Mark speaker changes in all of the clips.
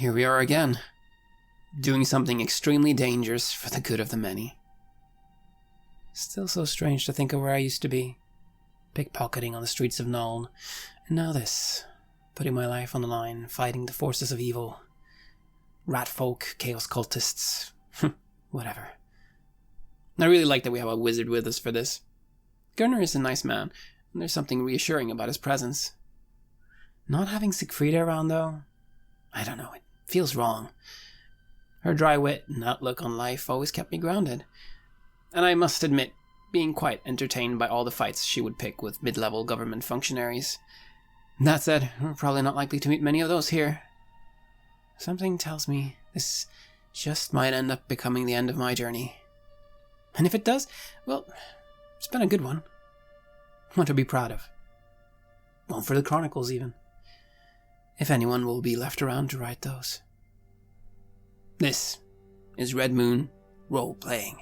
Speaker 1: here we are again, doing something extremely dangerous for the good of the many. Still so strange to think of where I used to be, pickpocketing on the streets of Nuln, and now this, putting my life on the line, fighting the forces of evil. Rat folk, chaos cultists, whatever. I really like that we have a wizard with us for this. Gunnar is a nice man, and there's something reassuring about his presence. Not having Siegfrieda around, though, I don't know, it feels wrong. Her dry wit and outlook on life always kept me grounded, and I must admit, being quite entertained by all the fights she would pick with mid-level government functionaries. That said, we're probably not likely to meet many of those here. Something tells me this just might end up becoming the end of my journey. And if it does, well, it's been a good one. One to be proud of. One for the Chronicles, even. If anyone will be left around to write those. This is Red Moon Role-Playing.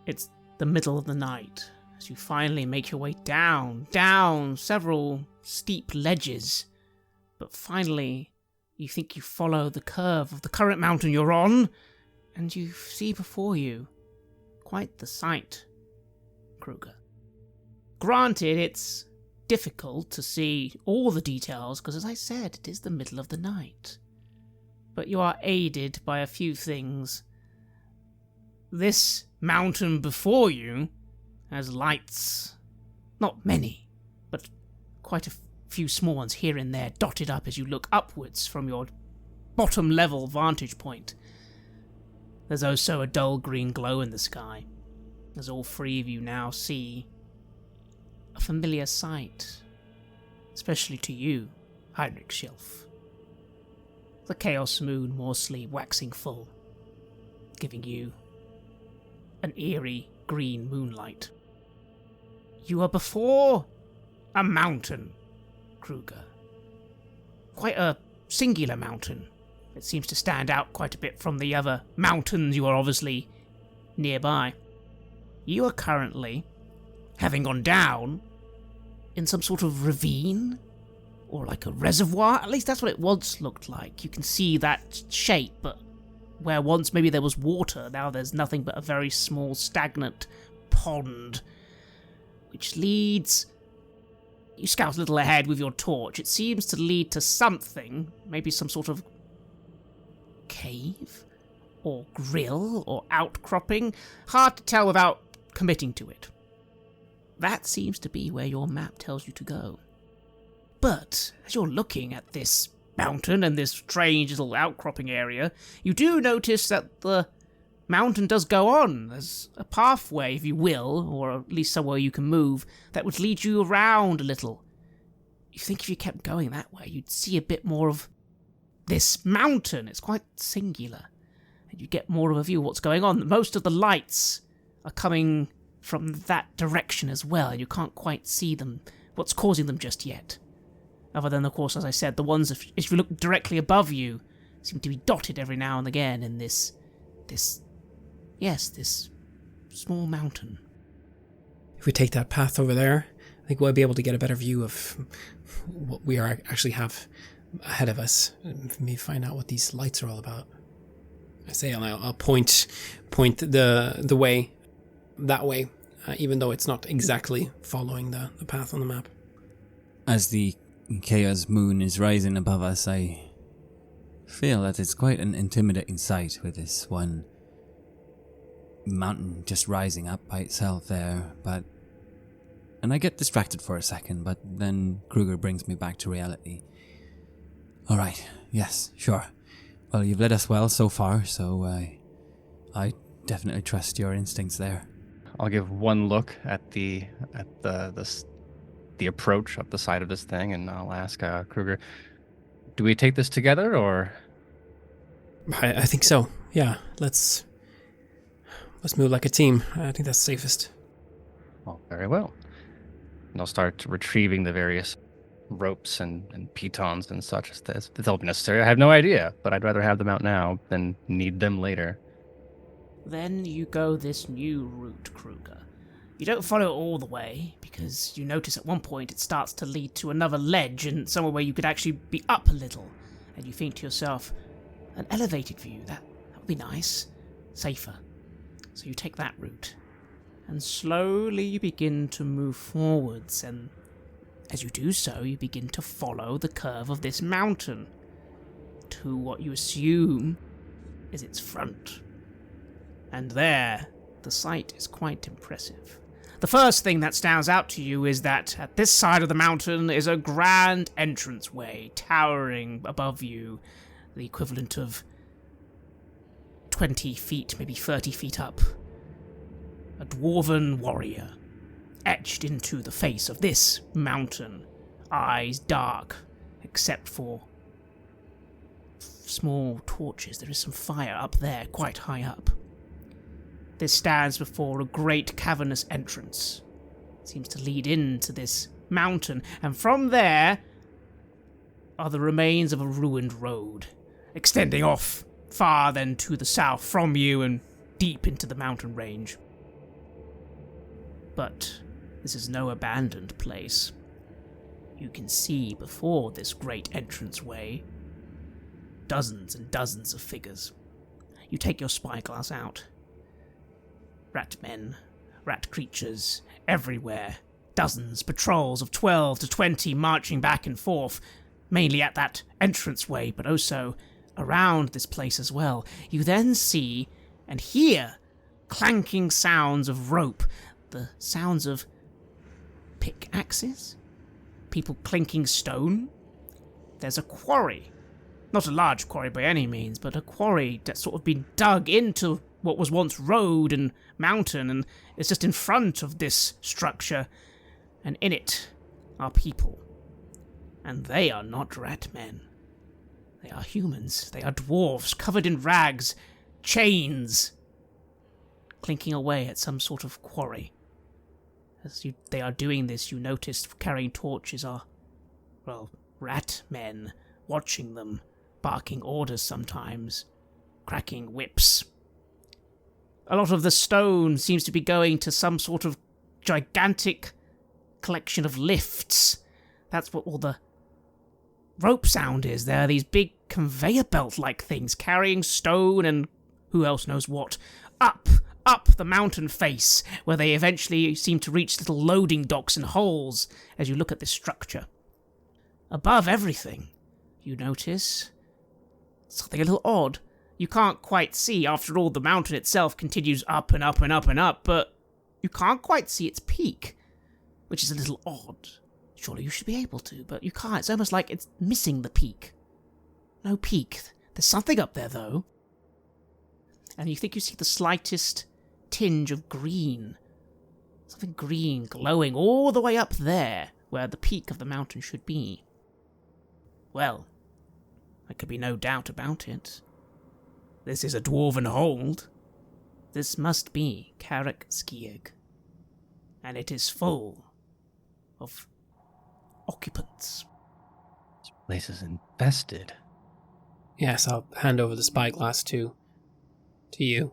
Speaker 2: It's the middle of the night as you finally make your way down several steep ledges. But finally, you think you follow the curve of the current mountain you're on, and you see before you quite the sight, Kruger. Granted, it's difficult to see all the details, because as I said, it is the middle of the night. But you are aided by a few things. This mountain before you has lights. Not many, but quite a few small ones here and there dotted up as you look upwards from your bottom level vantage point. There's also a dull green glow in the sky, as all three of you now see a familiar sight, especially to you, Heinrich Schilf. The Chaos Moon Morsley waxing full, giving you an eerie green moonlight. You are before a mountain, Kruger. Quite a singular mountain. It seems to stand out quite a bit from the other mountains you are obviously nearby. You are currently, having gone down, in some sort of ravine, or like a reservoir. At least that's what it once looked like. You can see that shape, but where once maybe there was water, now there's nothing but a very small stagnant pond, which leads... You scout a little ahead with your torch. It seems to lead to something, maybe some sort of cave, or grill, or outcropping. Hard to tell without committing to it. That seems to be where your map tells you to go. But as you're looking at this mountain and this strange little outcropping area, you do notice that the mountain does go on. There's a pathway, if you will, or at least somewhere you can move, that would lead you around a little. You think if you kept going that way, you'd see a bit more of this mountain. It's quite singular. And you get more of a view of what's going on. Most of the lights are coming from that direction as well, and you can't quite see them, what's causing them just yet. Other than, of course, as I said, the ones, if you look directly above you, seem to be dotted every now and again in this small mountain.
Speaker 3: If we take that path over there, I think we'll be able to get a better view of what we are actually have ahead of us. Maybe find out what these lights are all about. I say I'll point the way that way, even though it's not exactly following the path on the map.
Speaker 4: As the Chaos Moon is rising above us, I feel that it's quite an intimidating sight with this one mountain just rising up by itself there, and I get distracted for a second, but then Kruger brings me back to reality. Alright, yes, sure. Well, you've led us well so far, so I definitely trust your instincts there.
Speaker 5: I'll give one look at the approach up the side of this thing, and I'll ask Kruger, do we take this together, or?
Speaker 3: I think so. Yeah, let's move like a team. I think that's safest.
Speaker 5: Well, very well. And I'll start retrieving the various ropes and pitons and such if they'll be necessary. I have no idea, but I'd rather have them out now than need them later.
Speaker 2: Then you go this new route, Kruger. You don't follow it all the way, because you notice at one point it starts to lead to another ledge and somewhere where you could actually be up a little. and you think to yourself, an elevated view, that would be nice, safer. So you take that route, and slowly you begin to move forwards, and as you do so, you begin to follow the curve of this mountain to what you assume is its front. And there, the sight is quite impressive. The first thing that stands out to you is that at this side of the mountain is a grand entranceway towering above you, the equivalent of 20 feet, maybe 30 feet up. A dwarven warrior, etched into the face of this mountain, eyes dark, except for small torches. There is some fire up there, quite high up. This stands before a great cavernous entrance. It seems to lead into this mountain, and from there are the remains of a ruined road, extending off far then to the south from you and deep into the mountain range. But this is no abandoned place. You can see before this great entranceway dozens and dozens of figures. You take your spyglass out. Rat men, rat creatures, everywhere. Dozens, patrols of 12 to 20 marching back and forth, mainly at that entranceway, but also around this place as well. You then see and hear clanking sounds of rope, the sounds of pickaxes, people clinking stone. There's a quarry. Not a large quarry by any means, but a quarry that's sort of been dug into what was once road and mountain, and it's just in front of this structure, and in it are people. And they are not rat men. They are humans. They are dwarves, covered in rags, chains, clinking away at some sort of quarry. As they are doing this, you notice carrying torches are, well, rat men, watching them, barking orders sometimes, cracking whips. A lot of the stone seems to be going to some sort of gigantic collection of lifts. That's what all the rope sound is. There are these big conveyor belt-like things carrying stone and who else knows what, up the mountain face, where they eventually seem to reach little loading docks and holes as you look at this structure. Above everything, you notice something a little odd. You can't quite see. After all, the mountain itself continues up and up and up and up, but you can't quite see its peak, which is a little odd. Surely you should be able to, but you can't. It's almost like it's missing the peak. No peak. There's something up there, though. And you think you see the slightest tinge of green. Something green glowing all the way up there, where the peak of the mountain should be. Well, there could be no doubt about it. This is a dwarven hold. This must be Carrick Skieg. And it is full of occupants.
Speaker 5: This place is infested.
Speaker 3: Yes, I'll hand over the spyglass to you.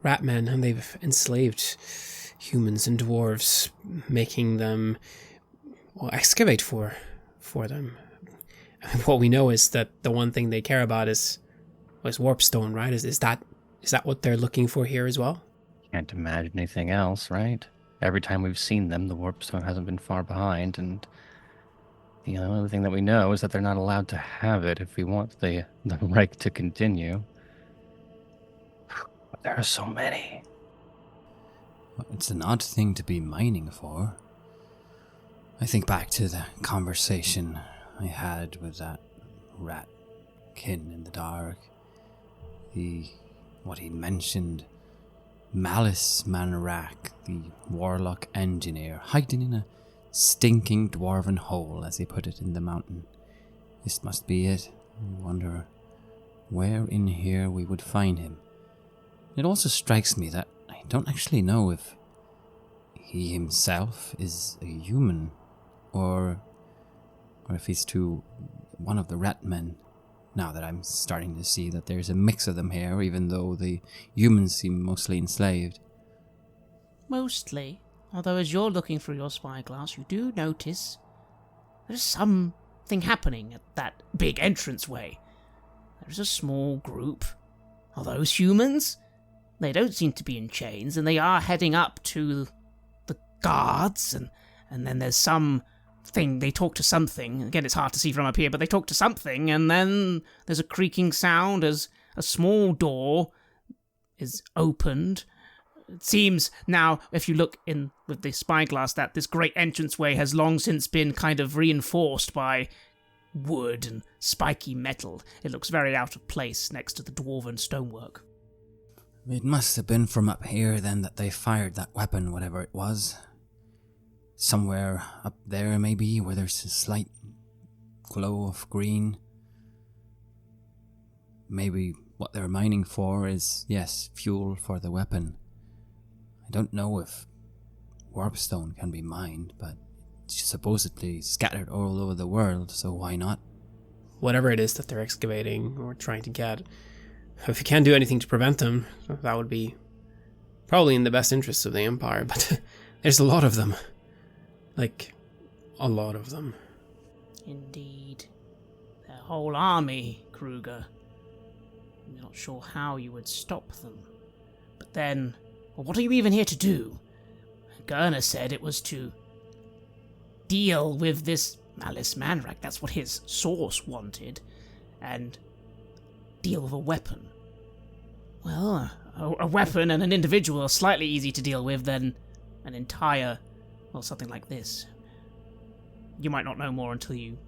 Speaker 3: Ratmen, and they've enslaved humans and dwarves, making them, well, excavate for them. What we know is that the one thing they care about is warpstone, right? Is that what they're looking for here as well?
Speaker 5: Can't imagine anything else, right? Every time we've seen them, the warpstone hasn't been far behind, and the only thing that we know is that they're not allowed to have it if we want the right to continue. But there are so many.
Speaker 4: It's an odd thing to be mining for. I think back to the conversation I had with that rat kin in the dark. What he mentioned, Malice Manarak, the warlock engineer, hiding in a stinking dwarven hole, as he put it, in the mountain. This must be it. I wonder where in here we would find him. It also strikes me that I don't actually know if he himself is a human, or if he's one of the rat men. Now that I'm starting to see that there's a mix of them here, even though the humans seem mostly enslaved.
Speaker 2: Mostly. Although as you're looking through your spyglass, you do notice there's some something happening at that big entranceway. There's a small group. Are those humans? They don't seem to be in chains, and they are heading up to the guards, and then there's some thing, they talk to something. Again, it's hard to see from up here, but they talk to something, and then there's a creaking sound as a small door is opened. It seems now, if you look in with the spyglass, that this great entranceway has long since been kind of reinforced by wood and spiky metal. It looks very out of place next to the dwarven stonework.
Speaker 4: It must have been from up here then that they fired that weapon, whatever it was. Somewhere up there maybe, where there's a slight glow of green. Maybe what they're mining for is, yes, fuel for the weapon. I don't know if warpstone can be mined, but it's supposedly scattered all over the world, so why not?
Speaker 3: Whatever it is that they're excavating or trying to get, if you can't do anything to prevent them, that would be probably in the best interests of the Empire, but there's a lot of them. Like, a lot of them.
Speaker 2: Indeed. Their whole army, Kruger. I'm not sure how you would stop them. But then, well, what are you even here to do? Gurner said it was to deal with this Malice Manrak. That's what his source wanted. And deal with a weapon. Well, a weapon and an individual are slightly easy to deal with than an entire, well, something like this. You might not know more until you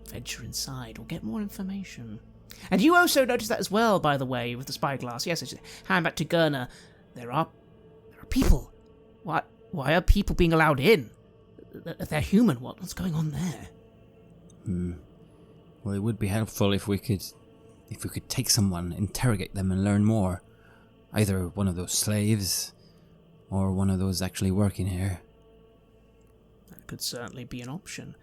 Speaker 2: venture inside or get more information. And you also noticed that as well, by the way, with the spyglass. Yes, hand back to Gurner. There are people. Why are people being allowed in? They're human. What's going on there?
Speaker 4: Well, it would be helpful if we could take someone, interrogate them and learn more. Either one of those slaves or one of those actually working here.
Speaker 2: That could certainly be an option.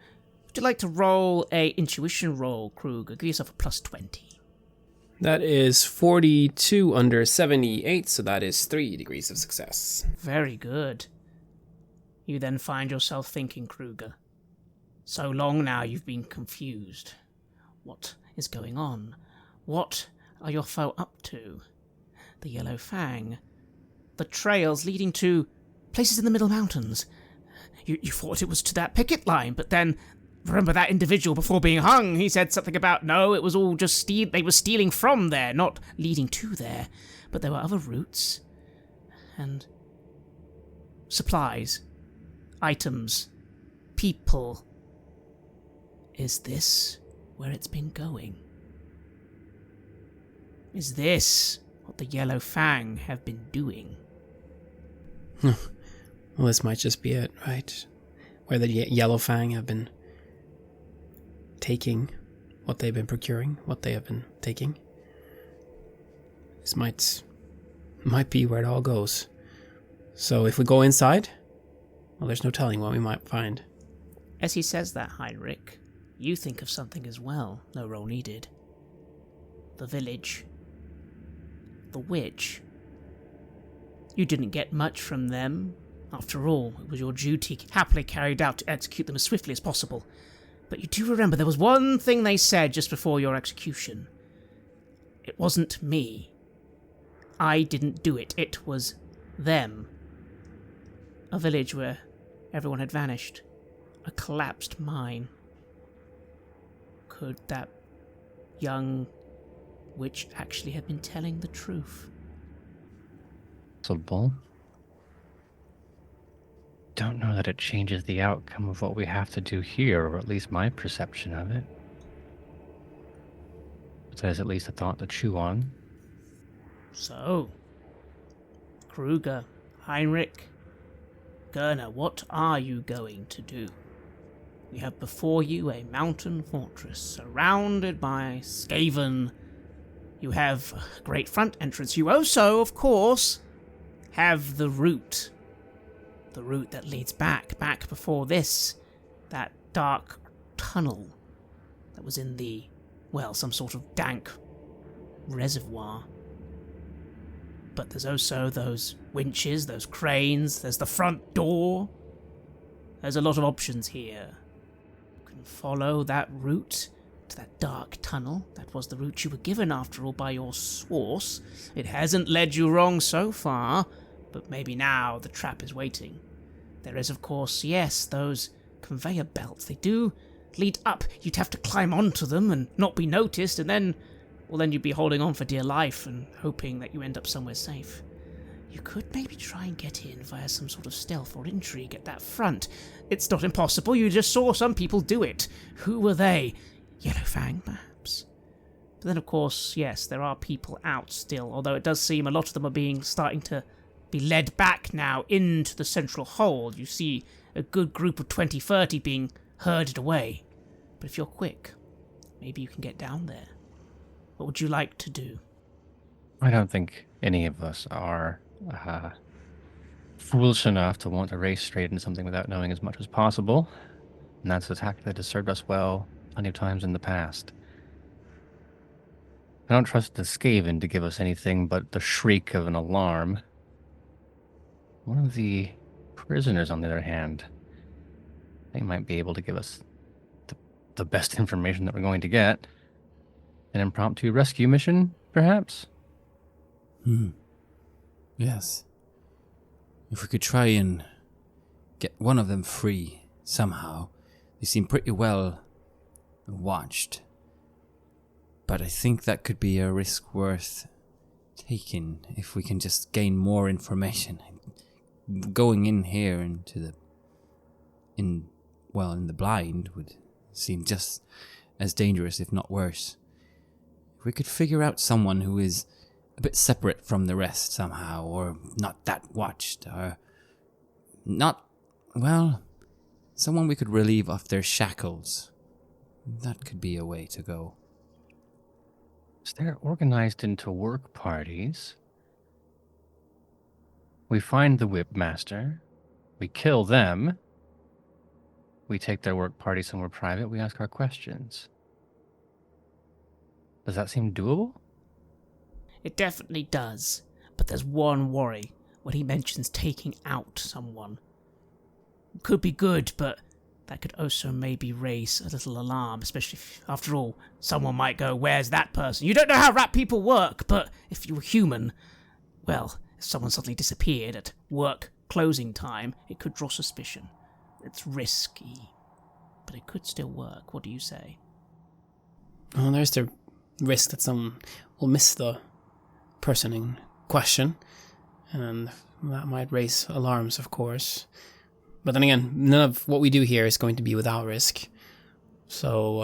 Speaker 2: Would you like to roll a intuition roll, Kruger? Give yourself a plus 20.
Speaker 3: That is 42 under 78, so that is 3 degrees of success.
Speaker 2: Very good. You then find yourself thinking, Kruger. So long now you've been confused. What is going on? What are your foe up to? The Yellow Fang. The trails leading to places in the Middle Mountains. You thought it was to that picket line, but then, remember that individual before being hung, he said something about, no, it was all just they were stealing from there, not leading to there. But there were other routes. And supplies. Items. People. Is this where it's been going? Is this what the Yellow Fang have been doing?
Speaker 3: Well, this might just be it, right? Where the Yellow Fang have been taking what they've been procuring, what they have been taking. This might be where it all goes. So if we go inside, well, there's no telling what we might find.
Speaker 2: As he says that, Heinrich, you think of something as well. No roll needed. The village. The witch. You didn't get much from them. After all, it was your duty happily carried out to execute them as swiftly as possible. But you do remember there was one thing they said just before your execution. It wasn't me. I didn't do it. It was them. A village where everyone had vanished. A collapsed mine. Could that young witch actually have been telling the truth?
Speaker 5: Possible. Don't know that it changes the outcome of what we have to do here, or at least my perception of it. But there's at least a thought to chew on.
Speaker 2: So, Kruger, Heinrich, Gurner, what are you going to do? We have before you a mountain fortress surrounded by Skaven. You have a great front entrance. You also, of course, have the route. The route that leads back before this. That dark tunnel that was in the, well, some sort of dank reservoir. But there's also those winches, those cranes, there's the front door. There's a lot of options here. You can can follow that route to that dark tunnel. That was the route you were given, after all, by your source. It hasn't led you wrong so far, but maybe now the trap is waiting. There is, of course, yes, those conveyor belts. They do lead up. You'd have to climb onto them and not be noticed, and then you'd be holding on for dear life and hoping that you end up somewhere safe. You could maybe try and get in via some sort of stealth or intrigue at that front. It's not impossible. You just saw some people do it. Who were they? Yellowfang, perhaps? But then, of course, yes, there are people out still, although it does seem a lot of them are starting to be led back now into the central hold. You see a good group of 20-30 being herded away. But if you're quick, maybe you can get down there. What would you like to do?
Speaker 5: I don't think any of us are foolish enough to want to race straight into something without knowing as much as possible. And that's a tactic that has served us well plenty of times in the past. I don't trust the Skaven to give us anything but the shriek of an alarm. One of the prisoners, on the other hand, they might be able to give us the best information that we're going to get. An impromptu rescue mission, perhaps?
Speaker 4: Yes. If we could try and get one of them free somehow. They seem pretty well watched. But I think that could be a risk worth taking if we can just gain more information. Going in here in the blind would seem just as dangerous, if not worse. If we could figure out someone who is a bit separate from the rest somehow, or not that watched, or someone we could relieve of their shackles. That could be a way to go.
Speaker 5: So they're organized into work parties. We find the whipmaster. We kill them. We take their work party somewhere private. We ask our questions. Does that seem doable?
Speaker 2: It definitely does. But there's one worry when he mentions taking out someone. Could be good, but that could also maybe raise a little alarm, especially if, after all, someone might go, "Where's that person?" You don't know how rat people work, but if you were human, well, if someone suddenly disappeared at work closing time, it could draw suspicion. It's risky, but it could still work. What do you say?
Speaker 1: Well, there's the risk that someone will miss the person in question, and that might raise alarms, of course. But then again, none of what we do here is going to be without risk. So,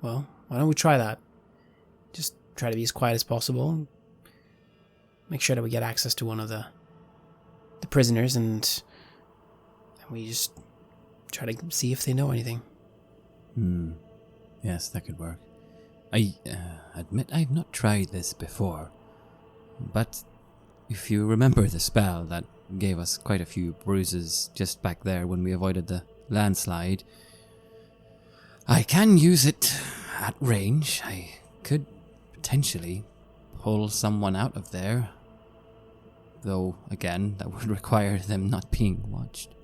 Speaker 1: well, why don't we try that? Just try to be as quiet as possible. Make sure that we get access to one of the prisoners, and we just try to see if they know anything.
Speaker 4: Yes, that could work. I admit I've not tried this before, but if you remember the spell that gave us quite a few bruises just back there when we avoided the landslide, I can use it at range. I could potentially pull someone out of there, though again that would require them not being watched.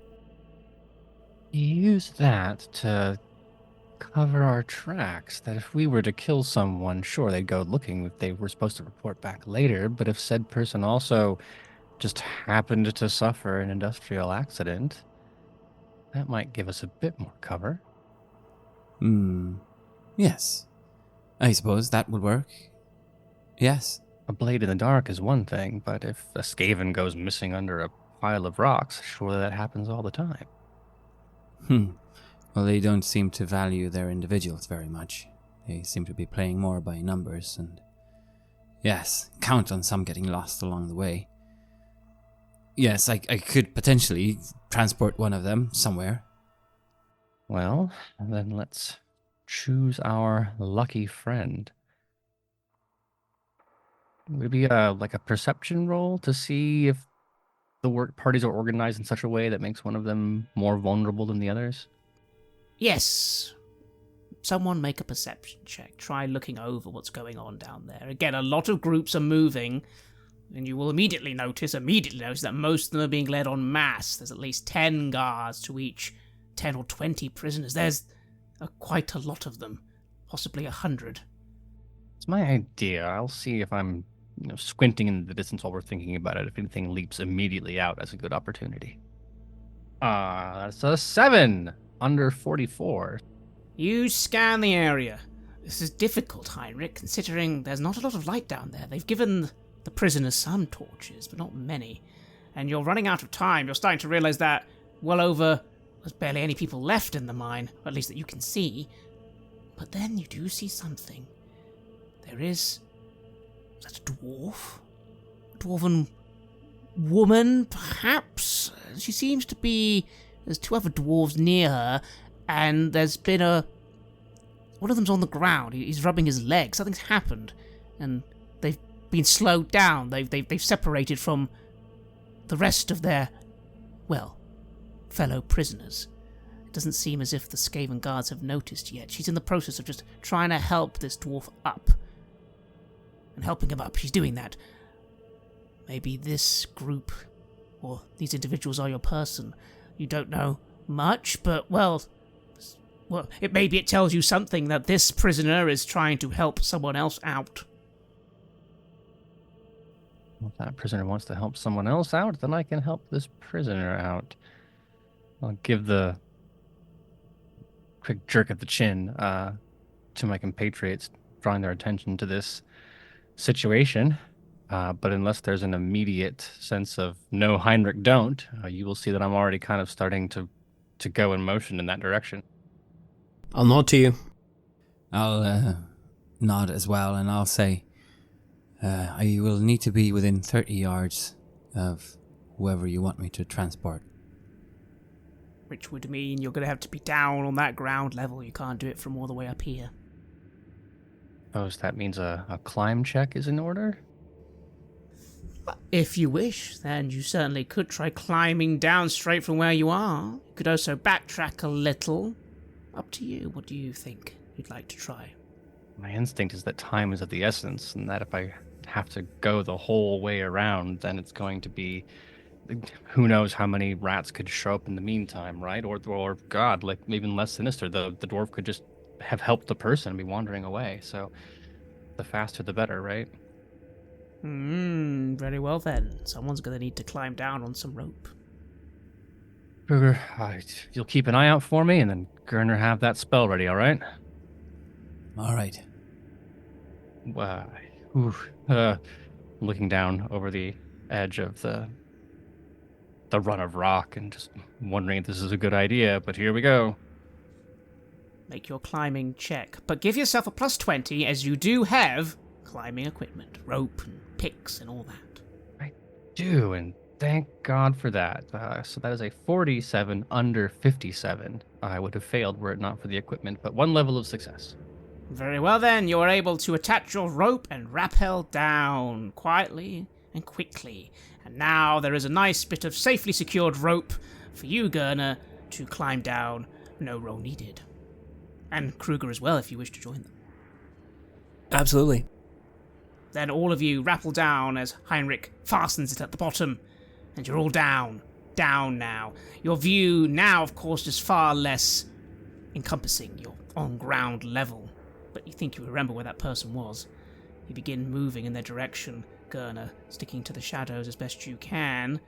Speaker 5: Use that to cover our tracks, that if we were to kill someone, sure, they'd go looking if they were supposed to report back later, but if said person also just happened to suffer an industrial accident, that might give us a bit more cover.
Speaker 4: Yes. I suppose that would work. Yes.
Speaker 5: A blade in the dark is one thing, but if a Skaven goes missing under a pile of rocks, surely that happens all the time.
Speaker 4: Well, they don't seem to value their individuals very much. They seem to be playing more by numbers, and yes, count on some getting lost along the way. Yes, I could potentially transport one of them somewhere.
Speaker 5: Well, then let's choose our lucky friend. Would it be like a perception roll to see if the work parties are organized in such a way that makes one of them more vulnerable than the others?
Speaker 2: Yes. Someone make a perception check. Try looking over what's going on down there. Again, a lot of groups are moving, and you will immediately notice that most of them are being led en masse. There's at least 10 guards to each 10 or 20 prisoners. There's quite a lot of them, possibly 100.
Speaker 5: It's my idea. I'll see if I'm squinting in the distance while we're thinking about it. If anything leaps immediately out as a good opportunity. That's a 7 under 44.
Speaker 2: You scan the area. This is difficult, Heinrich, considering there's not a lot of light down there. They've given the prisoners some torches, but not many. And you're running out of time. You're starting to realize that there's barely any people left in the mine, or at least that you can see. But then you do see something. Is that a dwarf? A dwarven woman, perhaps? She seems to be... There's 2 other dwarves near her, and there's been one of them's on the ground. He's rubbing his leg. Something's happened, and they've been slowed down. They've separated from the rest of their, fellow prisoners. It doesn't seem as if the Skaven guards have noticed yet. She's in the process of just trying to help this dwarf up. And helping him up, she's doing that. Maybe this group, or these individuals are your person. You don't know much, but, maybe it tells you something that this prisoner is trying to help someone else out.
Speaker 5: Well, if that prisoner wants to help someone else out, then I can help this prisoner out. I'll give the quick jerk of the chin to my compatriots, drawing their attention to this situation. But unless there's an immediate sense of no, Heinrich, don't, you will see that I'm already kind of starting to go in motion in that direction.
Speaker 3: I'll nod to you.
Speaker 4: I'll nod as well, and I'll say, I will need to be within 30 yards of whoever you want me to transport.
Speaker 2: Which would mean you're going to have to be down on that ground level. You can't do it from all the way up here.
Speaker 5: Oh, so that means a climb check is in order?
Speaker 2: If you wish, then you certainly could try climbing down straight from where you are. You could also backtrack a little. Up to you. What do you think you'd like to try?
Speaker 5: My instinct is that time is of the essence, and that if I have to go the whole way around, then it's going to be... Who knows how many rats could show up in the meantime, right? Or God, like even less sinister, the dwarf could just have helped the person and be wandering away. So the faster the better, right?
Speaker 2: Very well then. Someone's going to need to climb down on some rope.
Speaker 5: Kruger, you'll keep an eye out for me, and then Gerner have that spell ready, all right?
Speaker 4: All right.
Speaker 5: Looking down over the edge of the run of rock and just wondering if this is a good idea, but here we go.
Speaker 2: Make your climbing check, but give yourself a +20 as you do have climbing equipment, rope and picks and all that.
Speaker 5: I do, and thank God for that. So that is a 47 under 57. I would have failed were it not for the equipment, but 1 level of success.
Speaker 2: Very well then, you're able to attach your rope and rappel down quietly and quickly. And now there is a nice bit of safely secured rope for you, Gerner, to climb down. No roll needed. And Kruger as well, if you wish to join them.
Speaker 3: Absolutely.
Speaker 2: Then all of you rappel down as Heinrich fastens it at the bottom. And you're all down. Down now. Your view now, of course, is far less encompassing. You're on ground level. But you think you remember where that person was. You begin moving in their direction, Gerner, sticking to the shadows as best you can.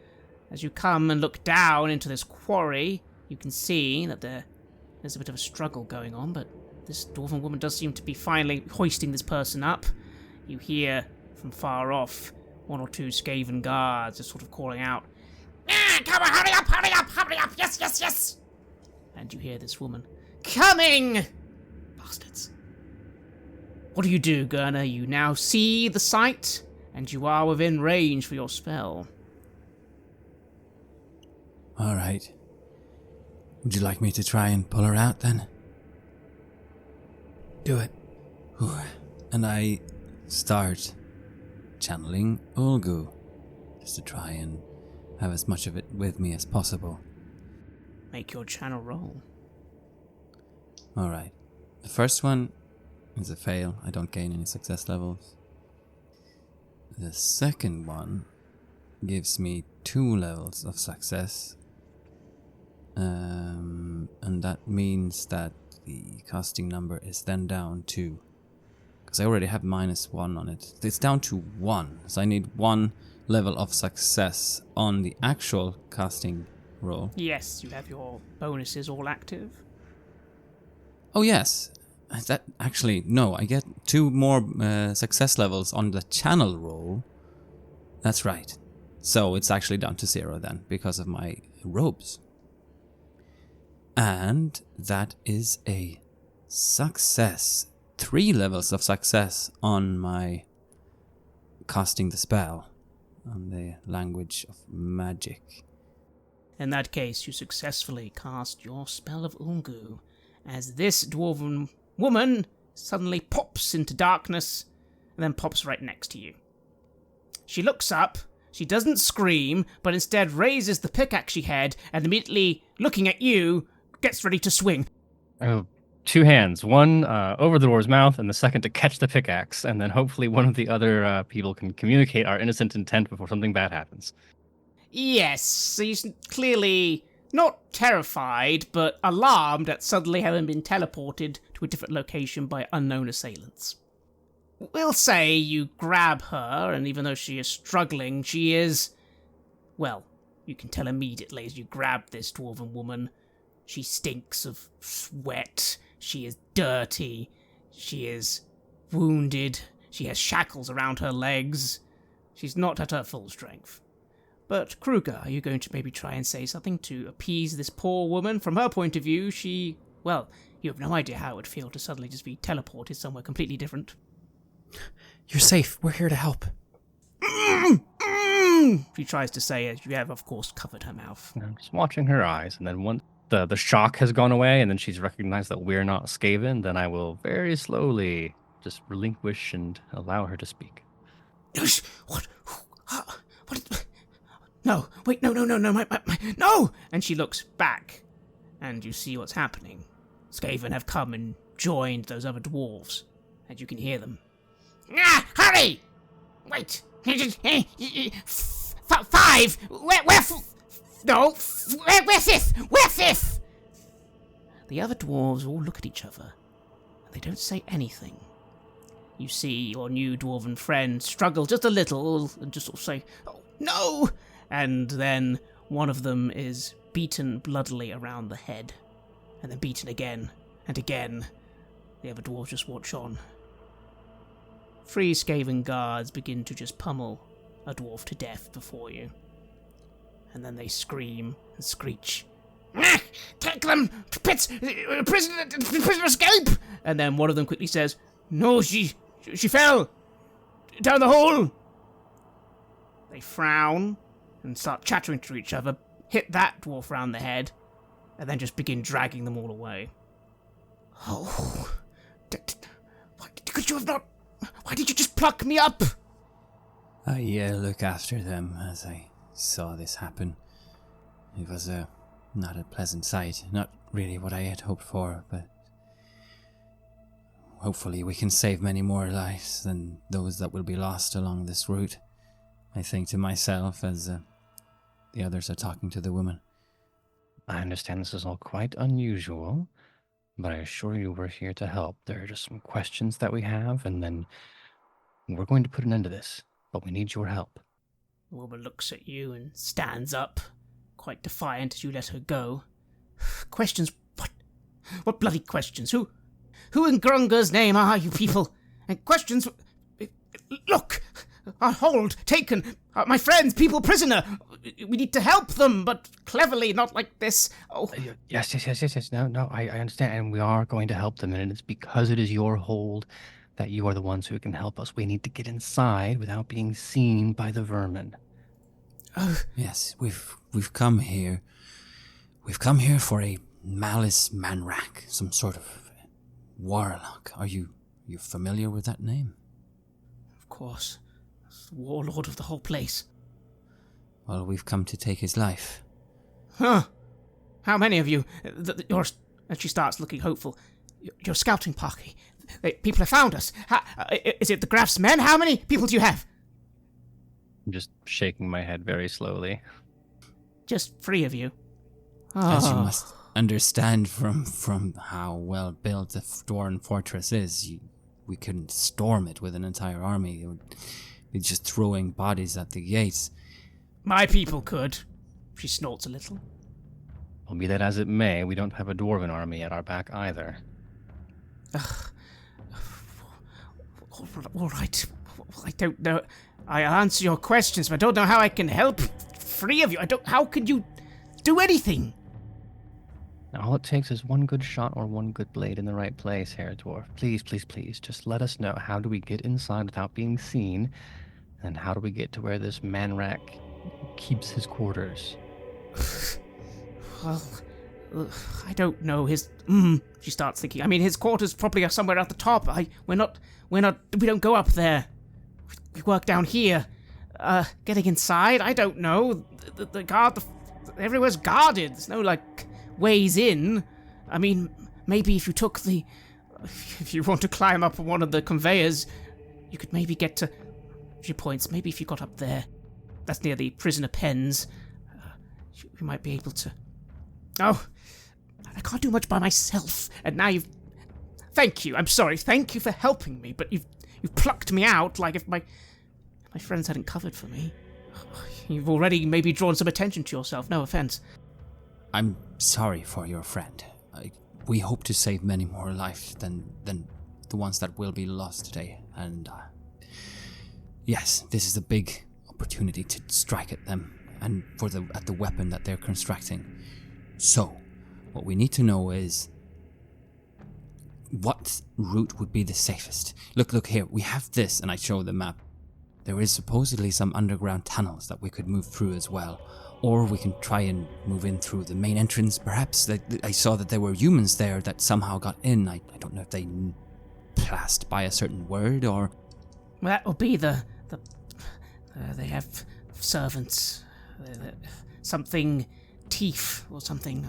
Speaker 2: As you come and look down into this quarry, you can see that there's a bit of a struggle going on, but this dwarven woman does seem to be finally hoisting this person up. You hear from far off 1 or 2 Skaven guards just sort of calling out, "Come on, hurry up, hurry up, hurry up, yes, yes, yes!" And you hear this woman, "Coming! Bastards." What do you do, Gerner? You now see the sight, and you are within range for your spell.
Speaker 4: All right. Would you like me to try and pull her out then?
Speaker 3: Do it.
Speaker 4: And I start channeling Ulgu, just to try and have as much of it with me as possible.
Speaker 2: Make your channel roll.
Speaker 4: All right. The first one is a fail. I don't gain any success levels. The second one gives me 2 levels of success. And and that means that the casting number is then down to... Because I already have -1 on it. It's down to 1, so I need 1 level of success on the actual casting roll.
Speaker 2: Yes, you have your bonuses all active.
Speaker 4: Oh yes, that actually, no, I get 2 more success levels on the channel roll. That's right. So it's actually down to 0 then, because of my robes. And that is a success. 3 levels of success on my casting the spell, on the language of magic.
Speaker 2: In that case, you successfully cast your spell of Ungu, as this dwarven woman suddenly pops into darkness and then pops right next to you. She looks up, she doesn't scream, but instead raises the pickaxe she had and immediately, looking at you, gets ready to swing.
Speaker 5: Oh, 2 hands, one over the dwarf's mouth and the second to catch the pickaxe, and then hopefully one of the other people can communicate our innocent intent before something bad happens.
Speaker 2: Yes, so she's clearly not terrified, but alarmed at suddenly having been teleported to a different location by unknown assailants. We'll say you grab her, and even though she is struggling, she is... Well, you can tell immediately as you grab this dwarven woman. She stinks of sweat, she is dirty, she is wounded, she has shackles around her legs. She's not at her full strength. But, Kruger, are you going to maybe try and say something to appease this poor woman? From her point of view, well, you have no idea how it would feel to suddenly just be teleported somewhere completely different.
Speaker 3: You're safe. We're here to help.
Speaker 2: She tries to say as you have, of course, covered her mouth.
Speaker 5: I'm just watching her eyes, and then once the shock has gone away, and then she's recognized that we're not Skaven, then I will very slowly just relinquish and allow her to speak.
Speaker 2: What? What? No, wait, no, no! And she looks back, and you see what's happening. Skaven have come and joined those other dwarves, and you can hear them. Hurry! Wait! 5! Where fifth? Where fifth? The other dwarves all look at each other, and they don't say anything. You see your new dwarven friend struggle just a little, and just sort of say, "Oh, no!" And then one of them is beaten bloodily around the head, and then beaten again and again. The other dwarves just watch on. 3 Skaven guards begin to just pummel a dwarf to death before you. And then they scream and screech. Take them to pits! Prisoner escape! And then one of them quickly says, "No, she fell! Down the hole!" They frown and start chattering to each other, hit that dwarf round the head, and then just begin dragging them all away. Oh, why did you just pluck me up?
Speaker 4: I look after them as I saw this happen. It was not a pleasant sight, not really what I had hoped for, but hopefully we can save many more lives than those that will be lost along this route. I think to myself as the others are talking to the woman.
Speaker 5: I understand this is all quite unusual, but I assure you we're here to help. There are just some questions that we have, and then we're going to put an end to this, but we need your help.
Speaker 2: The woman looks at you and stands up, quite defiant as you let her go. Questions? What? What bloody questions? Who in Grunga's name are you people? And questions? Look! Our hold taken! My friends, people prisoner! We need to help them, but cleverly, not like this. Oh.
Speaker 5: Yes. No, I understand, and we are going to help them, and it's because it is your hold that you are the ones who can help us. We need to get inside without being seen by the vermin.
Speaker 4: Yes, we've come here. We've come here for a Malice Manrak, some sort of warlock. Are you familiar with that name?
Speaker 2: Of course. The warlord of the whole place.
Speaker 4: Well, we've come to take his life.
Speaker 2: Huh. How many of you? And she starts looking hopeful. Your scouting party. People have found us. Is it the Graf's men? How many people do you have?
Speaker 5: I'm just shaking my head very slowly.
Speaker 2: Just 3 of you.
Speaker 4: As you must understand from how well built the Dwarven fortress is, we couldn't storm it with an entire army. It would be just throwing bodies at the gates.
Speaker 2: My people could. She snorts a little.
Speaker 5: Well, be that as it may, we don't have a dwarven army at our back either.
Speaker 2: All right. Well, I don't know. I'll answer your questions, but I don't know how I can help 3 of you. How can you do anything?
Speaker 5: Now, all it takes is one good shot or one good blade in the right place, Herr Dwarf. Please, please, please, just let us know, how do we get inside without being seen? And how do we get to where this man-rat keeps his quarters?
Speaker 2: Well, I don't know. She starts thinking. I mean, his quarters probably are somewhere at the top. We don't go up there. We work down here. Getting inside, I don't know. The guard, everywhere's guarded. There's no, ways in. I mean, maybe if you want to climb up one of the conveyors, you could maybe get to, she points, maybe if you got up there, that's near the prisoner pens, you might be able to, oh, I can't do much by myself, and now thank you, I'm sorry, thank you for helping me, but you've plucked me out like if my friends hadn't covered for me. You've already maybe drawn some attention to yourself, no offense.
Speaker 4: I'm sorry for your friend. We hope to save many more lives than the ones that will be lost today. And yes, this is a big opportunity to strike at them and at the weapon that they're constructing. So, what we need to know is what route would be the safest. Look here, we have this, and I show the map. There is supposedly some underground tunnels that we could move through as well. Or we can try and move in through the main entrance, perhaps. I saw that there were humans there that somehow got in. I don't know if they passed by a certain word or...
Speaker 2: Well, that will be they have servants. Something teeth or something.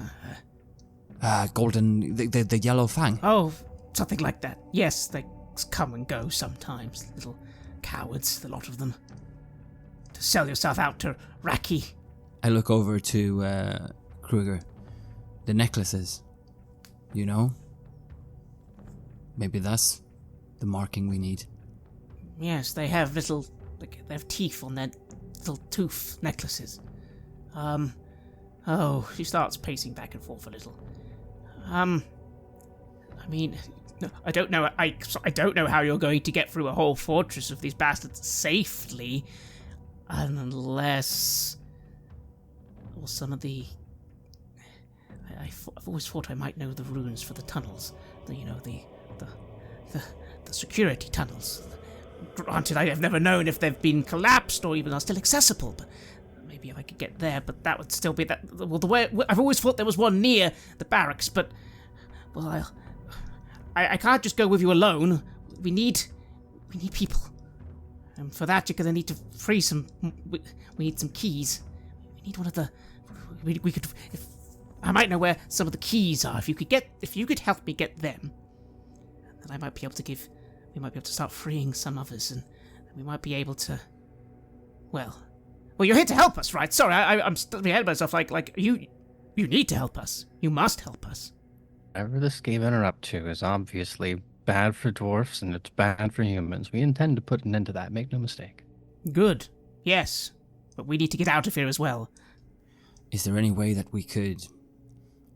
Speaker 4: Golden... The yellow fang.
Speaker 2: Oh, something like that. Yes, they come and go sometimes. Little cowards, the lot of them. To sell yourself out to Raki.
Speaker 4: I look over to Kruger. The necklaces, you know? Maybe that's the marking we need.
Speaker 2: Yes, they have they have teeth on their little tooth necklaces. Oh, she starts pacing back and forth a little. I mean, I don't know. I don't know how you're going to get through a whole fortress of these bastards safely, unless... Or some of the... I've always thought I might know the runes for the tunnels. The security tunnels. Granted, I have never known if they've been collapsed or even are still accessible, but maybe if I could get there, but that would still be that... Well, the way... I've always thought there was one near the barracks, but... Well, I can't just go with you alone. We need people. And for that, you're going to need to free some... We need some keys. We need one of the... We could... I might know where some of the keys are. If you could help me get them, then I might be able to give... We might be able to start freeing some others, and we might be able to... Well, you're here to help us, right? Sorry, I'm still ahead of myself. Like you need to help us. You must help us.
Speaker 5: Whatever the Skaven are up to is obviously bad for dwarfs, and it's bad for humans. We intend to put an end to that, make no mistake.
Speaker 2: Good. Yes. But we need to get out of here as well.
Speaker 4: Is there any way that we could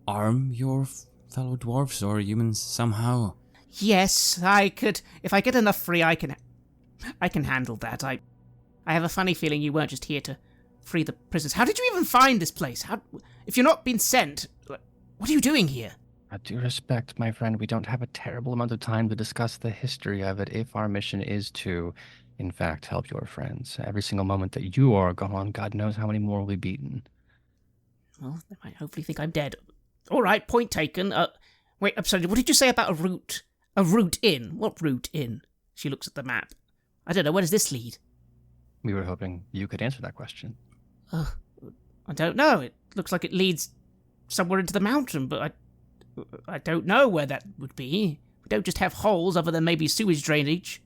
Speaker 4: arm your fellow dwarves or humans somehow?
Speaker 2: Yes, I could. If I get enough free, I can handle that. I have a funny feeling you weren't just here to free the prisoners. How did you even find this place? If you're not being sent, what are you doing here?
Speaker 5: I do respect, my friend, we don't have a terrible amount of time to discuss the history of it if our mission is to, in fact, help your friends. Every single moment that you are gone, God knows how many more will be beaten.
Speaker 2: Well, they might hopefully think I'm dead. All right, point taken. Wait, I'm sorry, what did you say about a route? A route in? What route in? She looks at the map. I don't know, where does this lead?
Speaker 5: We were hoping you could answer that question.
Speaker 2: I don't know. It looks like it leads somewhere into the mountain, but I don't know where that would be. We don't just have holes other than maybe sewage drainage.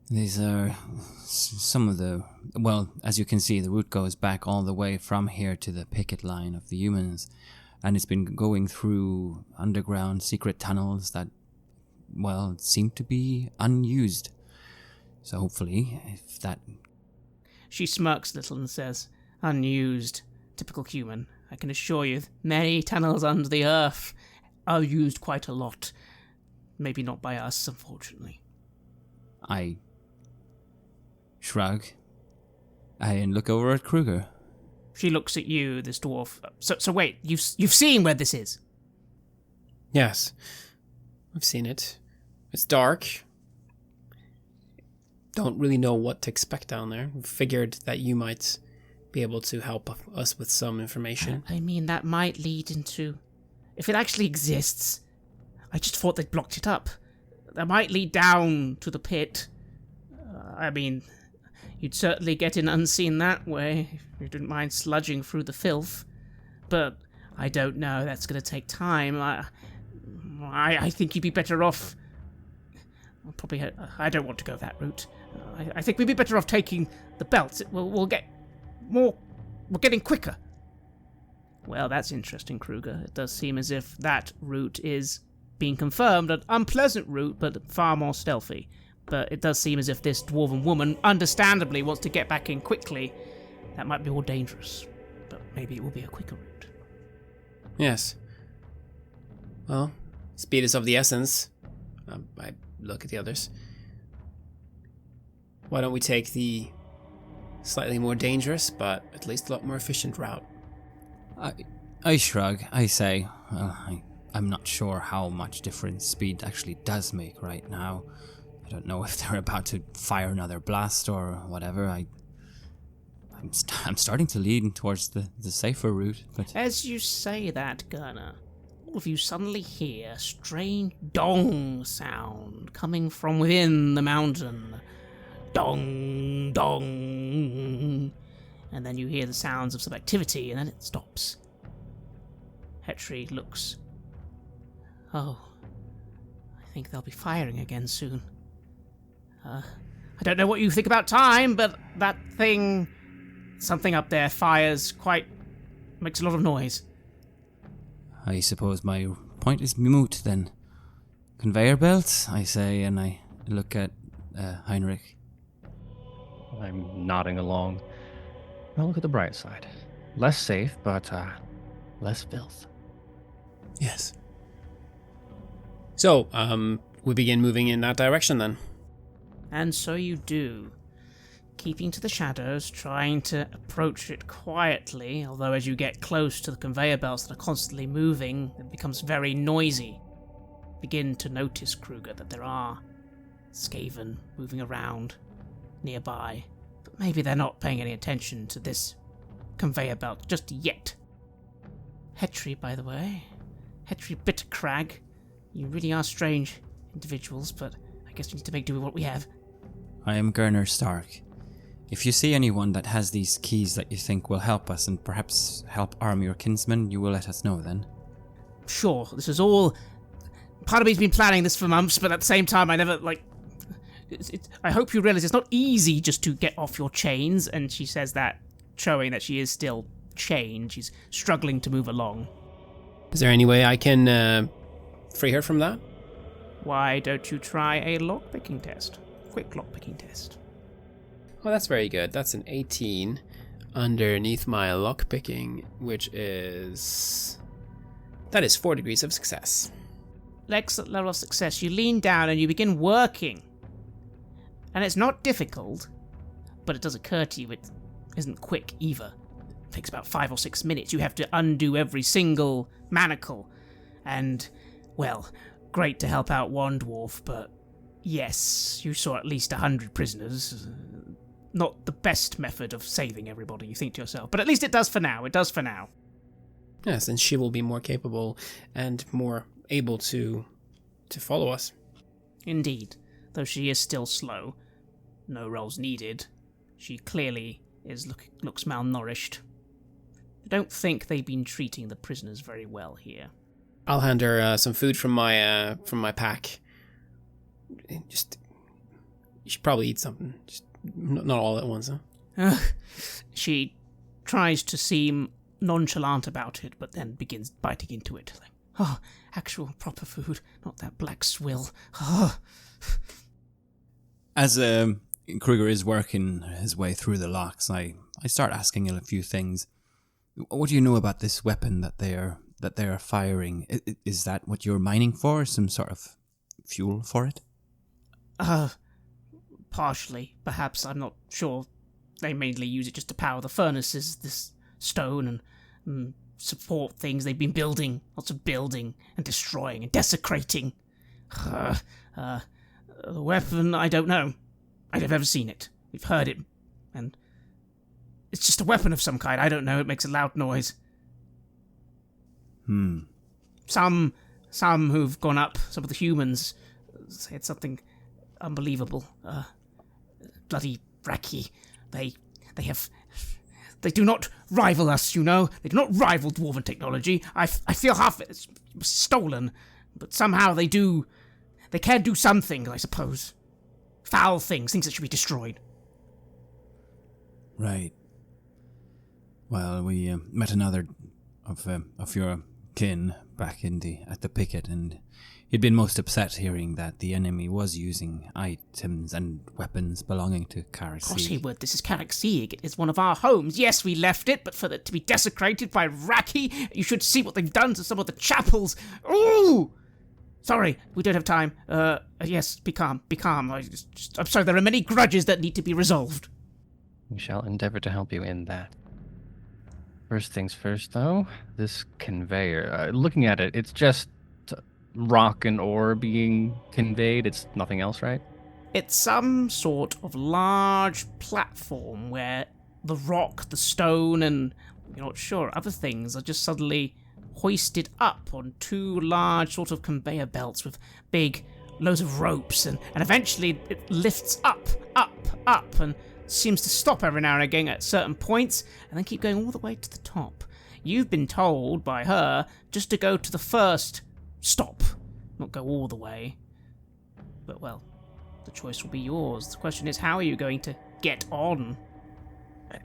Speaker 4: These are some of the... Well, as you can see, the route goes back all the way from here to the picket line of the humans. and it's been going through underground secret tunnels that, well, seem to be unused. So hopefully, if that...
Speaker 2: She smirks a little and says, "Unused. Typical human. I can assure you, many tunnels under the earth are used quite a lot. Maybe not by us, unfortunately."
Speaker 4: I shrug and look over at Kruger.
Speaker 2: She looks at you, this dwarf. So wait, you've seen where this is?
Speaker 3: Yes, I've seen it. It's dark. Don't really know what to expect down there. Figured that you might be able to help us with some information.
Speaker 2: I mean, that might lead into... If it actually exists, I just thought they'd blocked it up. That might lead down to the pit. I mean, you'd certainly get in unseen that way, if you didn't mind sludging through the filth. But I don't know, that's going to take time. I think you'd be better off... Probably, I don't want to go that route. I think we'd be better off taking the belts. We'll get more... We're getting quicker. Well, that's interesting, Kruger. It does seem as if that route is being confirmed. An unpleasant route, but far more stealthy. But it does seem as if this dwarven woman, understandably, wants to get back in quickly. That might be more dangerous. But maybe it will be a quicker route.
Speaker 3: Yes. Well, speed is of the essence. I look at the others. Why don't we take the slightly more dangerous, but at least a lot more efficient route?
Speaker 4: I shrug. I say, well, I'm not sure how much difference speed actually does make right now. I don't know if they're about to fire another blast or whatever. I'm starting to lean towards the safer route, but...
Speaker 2: As you say that, Gurner, all of you suddenly hear a strange dong sound coming from within the mountain. Dong, dong. And then you hear the sounds of some activity, and then it stops. Hetri looks. Oh, I think they'll be firing again soon. I don't know what you think about time, but that thing, something up there fires makes a lot of noise.
Speaker 4: I suppose my point is moot then. Conveyor belts, I say, and I look at Heinrich.
Speaker 5: I'm nodding along. Well, look at the bright side. Less safe, but less filth.
Speaker 3: Yes. So, we begin moving in that direction then.
Speaker 2: And so you do, keeping to the shadows, trying to approach it quietly, although as you get close to the conveyor belts that are constantly moving, it becomes very noisy. Begin to notice, Kruger, that there are Skaven moving around nearby, but maybe they're not paying any attention to this conveyor belt just yet. Hetri, by the way. Hetri Bittercrag. You really are strange individuals, but I guess we need to make do with what we have.
Speaker 4: I am Gurner Stark. If you see anyone that has these keys that you think will help us and perhaps help arm your kinsmen, you will let us know then.
Speaker 2: Sure, this is all... Part of me's been planning this for months, but at the same time I never, I hope you realize it's not easy just to get off your chains, and she says that, showing that she is still chained. She's struggling to move along.
Speaker 3: Is there any way I can free her from that?
Speaker 2: Why don't you try a lockpicking test? Quick lockpicking test.
Speaker 3: Oh, that's very good. That's an 18 underneath my lockpicking, which is... That is 4 degrees of success.
Speaker 2: Excellent level of success. You lean down and you begin working. And it's not difficult, but it does occur to you it isn't quick either. It takes about 5 or 6 minutes. You have to undo every single manacle. And, well, great to help out one dwarf, but yes, you saw at least 100 prisoners. Not the best method of saving everybody, you think to yourself. But at least it does for now. It does for now.
Speaker 3: Yes, and she will be more capable and more able to follow us.
Speaker 2: Indeed, though she is still slow. No rolls needed. She clearly looks malnourished. I don't think they've been treating the prisoners very well here.
Speaker 3: I'll hand her some food from my pack. Just, you should probably eat something. Just not all at once, huh?
Speaker 2: She tries to seem nonchalant about it, but then begins biting into it. Like, oh, actual proper food, not that black swill. Oh.
Speaker 4: As Kruger is working his way through the locks, I start asking him a few things. What do you know about this weapon that they are firing? Is that what you're mining for? Some sort of fuel for it?
Speaker 2: Partially, perhaps. I'm not sure. They mainly use it just to power the furnaces, this stone, and support things they've been building. Lots of building and destroying and desecrating. The weapon, I don't know. I've never seen it. We've heard it, and it's just a weapon of some kind. I don't know. It makes a loud noise. Some who've gone up, some of the humans, say it's something unbelievable. Bloody Raki. They do not rival us, you know. They do not rival dwarven technology. I feel half it was stolen, but somehow they do. They can do some things, I suppose. Foul things that should be destroyed.
Speaker 4: Right. Well, we met another of your kin back at the picket, and he'd been most upset hearing that the enemy was using items and weapons belonging to Karak.
Speaker 2: Of course he would. This is Karak Sieg. It is one of our homes. Yes, we left it, but for it to be desecrated by Raki, you should see what they've done to some of the chapels. Ooh! Sorry, we don't have time. Yes, be calm, be calm. I'm sorry, there are many grudges that need to be resolved.
Speaker 5: We shall endeavor to help you in that. First things first, though, this conveyor. Looking at it, it's just rock and ore being conveyed. It's nothing else, right?
Speaker 2: It's some sort of large platform where the rock, the stone, and, you're not sure, other things are just suddenly hoisted up on two large sort of conveyor belts with big loads of ropes, and eventually it lifts up, and seems to stop every now and again at certain points, and then keep going all the way to the top. You've been told by her just to go to the first stop, not go all the way. But, well, the choice will be yours. The question is, how are you going to get on?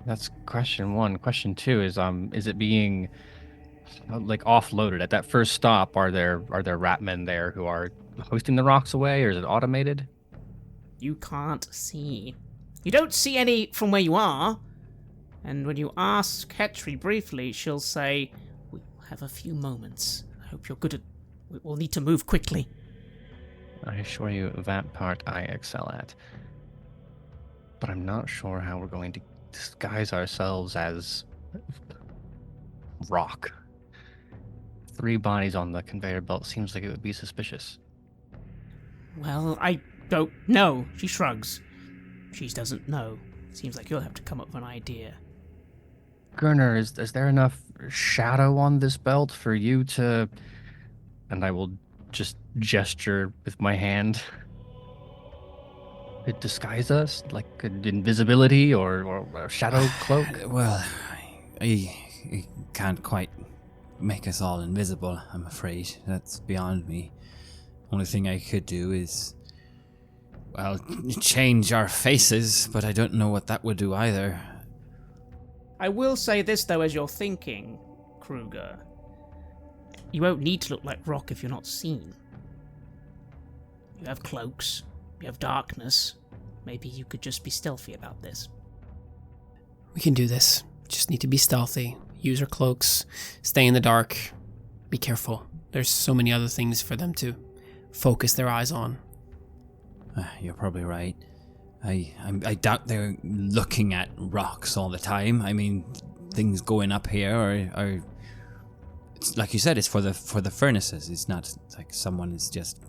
Speaker 5: That's question one. Question two is it being like offloaded at that first stop? Are there ratmen there who are hoisting the rocks away, or is it automated?
Speaker 2: You can't see. You don't see any from where you are, and when you ask Hetri briefly, she'll say, "We'll have a few moments. I hope you're good at. We'll need to move quickly."
Speaker 5: I assure you, that part I excel at. But I'm not sure how we're going to disguise ourselves as rock. 3 bodies on the conveyor belt seems like it would be suspicious.
Speaker 2: Well, I don't know. She shrugs. She doesn't know. Seems like you'll have to come up with an idea.
Speaker 5: Gurner, is there enough shadow on this belt for you to... And I will just gesture with my hand. It disguise us? Like an invisibility or a shadow cloak?
Speaker 4: Well, I can't quite make us all invisible, I'm afraid. That's beyond me. Only thing I could do is, well, change our faces, but I don't know what that would do either.
Speaker 2: I will say this, though, as you're thinking, Kruger. You won't need to look like rock if you're not seen. You have cloaks, you have darkness. Maybe you could just be stealthy about this.
Speaker 3: We can do this. Just need to be stealthy. Use our cloaks. Stay in the dark. Be careful. There's so many other things for them to focus their eyes on.
Speaker 4: You're probably right. I doubt they're looking at rocks all the time. I mean, things going up here are it's, like you said, it's for the furnaces. It's not like someone is just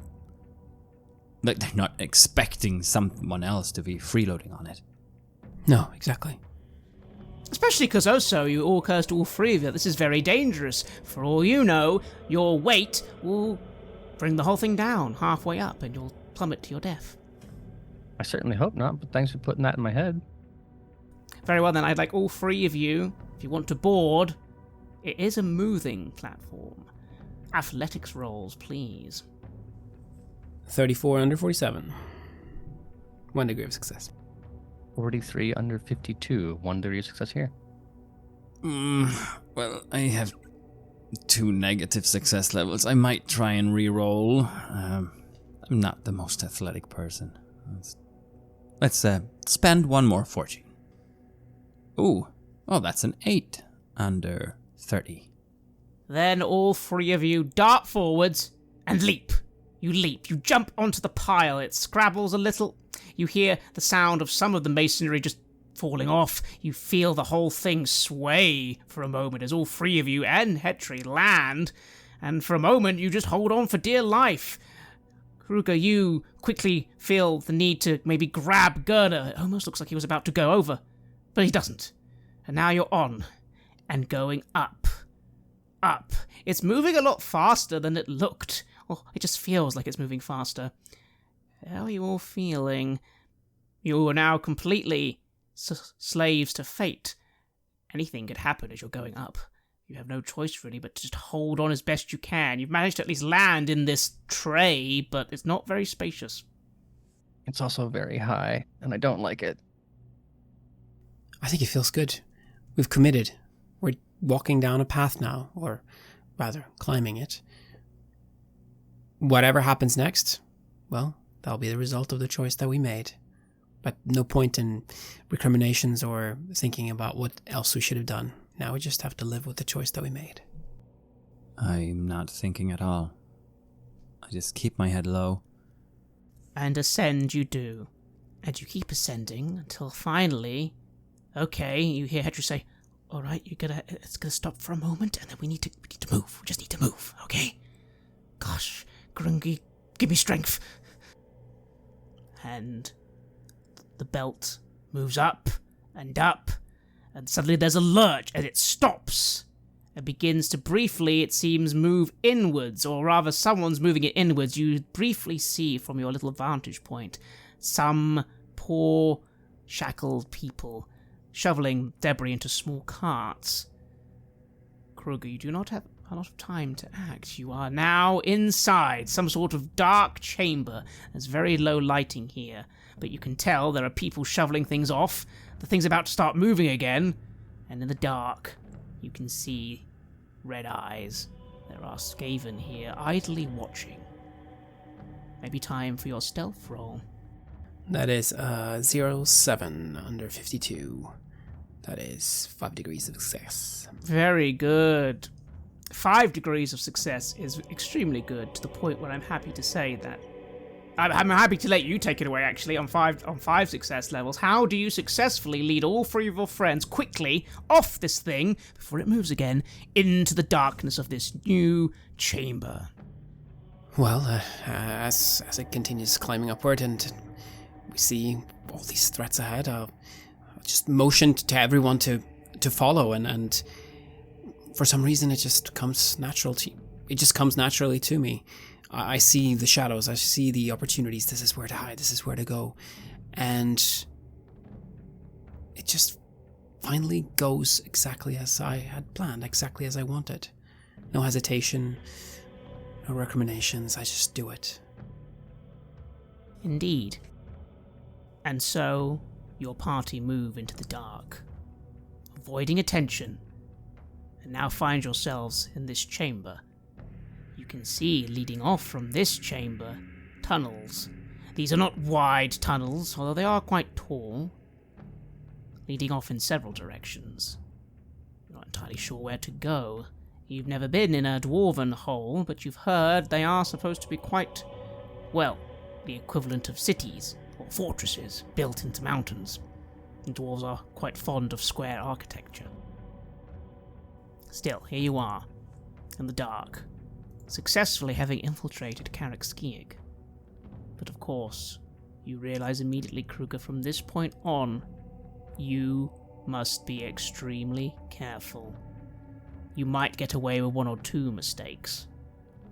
Speaker 4: like they're not expecting someone else to be freeloading on it.
Speaker 3: No, exactly.
Speaker 2: Especially because also you all cursed all 3 of you. This is very dangerous. For all you know, your weight will bring the whole thing down halfway up and you'll plummet to your death.
Speaker 5: I certainly hope not, but thanks for putting that in my head.
Speaker 2: Very well then, I'd like all 3 of you, if you want to board, it is a moving platform. Athletics rolls, please.
Speaker 3: 34 under 47. 1 degree of success.
Speaker 5: 43 under 52. 1 degree of success here.
Speaker 4: Well, I have 2 negative success levels. I might try and re-roll. I'm not the most athletic person. Let's spend 1 more fortune. Ooh, oh, that's an 8 under 30.
Speaker 2: Then all 3 of you dart forwards and leap. You leap. You jump onto the pile. It scrabbles a little. You hear the sound of some of the masonry just falling off. You feel the whole thing sway for a moment as all 3 of you and Hetri land. And for a moment, you just hold on for dear life. Kruger, you quickly feel the need to maybe grab Gerda. It almost looks like he was about to go over, but he doesn't. And now you're on and going up. Up. It's moving a lot faster than it looked. Oh, it just feels like it's moving faster. How are you all feeling? You are now completely slaves to fate. Anything could happen as you're going up. You have no choice really but to just hold on as best you can. You've managed to at least land in this tray, but it's not very spacious.
Speaker 5: It's also very high, and I don't like it.
Speaker 3: I think it feels good. We've committed. We're walking down a path now, or rather, climbing it. Whatever happens next, well, that'll be the result of the choice that we made. But no point in recriminations or thinking about what else we should have done. Now we just have to live with the choice that we made.
Speaker 4: I'm not thinking at all. I just keep my head low.
Speaker 2: And ascend you do. And you keep ascending until finally... Okay, you hear Hetri say, alright, it's gonna stop for a moment, and then we need to move. We just need to move, okay? Gosh, Grungy, give me strength. And the belt moves up, and suddenly there's a lurch, and it stops. It begins to briefly, it seems, move inwards, or rather someone's moving it inwards. You briefly see from your little vantage point some poor, shackled people shoveling debris into small carts. Kruger, you do not have a lot of time to act. You are now inside some sort of dark chamber. There's very low lighting here, but you can tell there are people shoveling things off. The thing's about to start moving again, and in the dark, you can see red eyes. There are Skaven here, idly watching. Maybe time for your stealth roll.
Speaker 3: That is 07 under 52. That is 5 degrees of success.
Speaker 2: Very good. 5 degrees of success is extremely good, to the point where I'm happy to say that I'm happy to let you take it away, actually, on five success levels. How do you successfully lead all 3 of your friends quickly off this thing before it moves again into the darkness of this new chamber?
Speaker 3: Well, as it continues climbing upward and we see all these threats ahead, I'll just motion to everyone to follow, and for some reason it just comes naturally to me. I see the shadows, I see the opportunities. This is where to hide, this is where to go. And it just finally goes exactly as I had planned, exactly as I wanted. No hesitation, no recriminations, I just do it.
Speaker 2: Indeed. And so, your party move into the dark, avoiding attention, and now find yourselves in this chamber. You can see, leading off from this chamber, tunnels. These are not wide tunnels, although they are quite tall, leading off in several directions. You're not entirely sure where to go. You've never been in a dwarven hole, but you've heard they are supposed to be quite, well, the equivalent of cities, or fortresses, built into mountains. And dwarves are quite fond of square architecture. Still, here you are, in the dark, successfully having infiltrated Karakskiig. But of course, you realize immediately, Kruger, from this point on, you must be extremely careful. You might get away with 1 or 2 mistakes,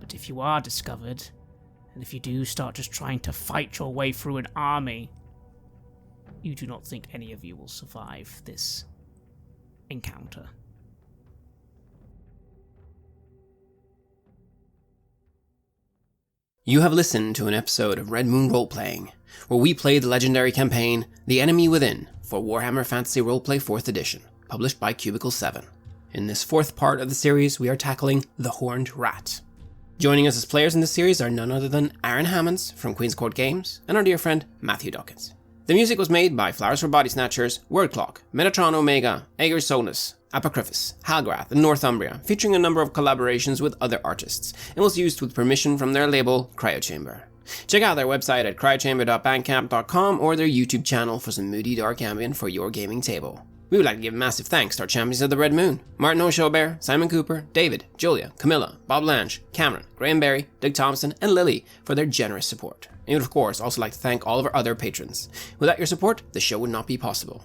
Speaker 2: but if you are discovered, and if you do start just trying to fight your way through an army, you do not think any of you will survive this encounter.
Speaker 1: You have listened to an episode of Red Moon Roleplaying, where we play the legendary campaign The Enemy Within for Warhammer Fantasy Roleplay 4th Edition, published by Cubicle 7. In this 4th part of the series, we are tackling the Horned Rat. Joining us as players in this series are none other than Aaron Hammonds from Queen's Court Games and our dear friend Matthew Dawkins. The music was made by Flowers for Body Snatchers, Wordclock, Metatron Omega, Aegir Sonus, Apocryphus, Halgrath, and Northumbria, featuring a number of collaborations with other artists, and was used with permission from their label, Cryochamber. Check out their website at cryochamber.bandcamp.com or their YouTube channel for some moody dark ambient for your gaming table. We would like to give massive thanks to our champions of the Red Moon, Martin Heuschober, Simon Cooper, David, Julia, Camilla, Bob Lange, Cameron, Graham Barey, Doug Thomson, and Lily for their generous support. And we would of course also like to thank all of our other patrons. Without your support, the show would not be possible.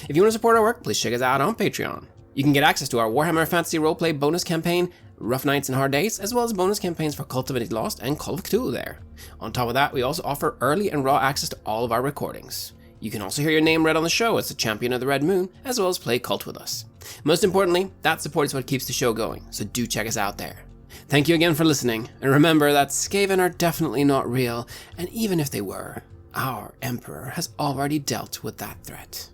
Speaker 1: If you want to support our work, please check us out on Patreon. You can get access to our Warhammer Fantasy Roleplay bonus campaign, Rough Nights and Hard Days, as well as bonus campaigns for Cult of the Lost and Call of Cthulhu there. On top of that, we also offer early and raw access to all of our recordings. You can also hear your name read on the show as the champion of the Red Moon, as well as play Cult with us. Most importantly, that support is what keeps the show going, so do check us out there. Thank you again for listening, and remember that Skaven are definitely not real, and even if they were, our Emperor has already dealt with that threat.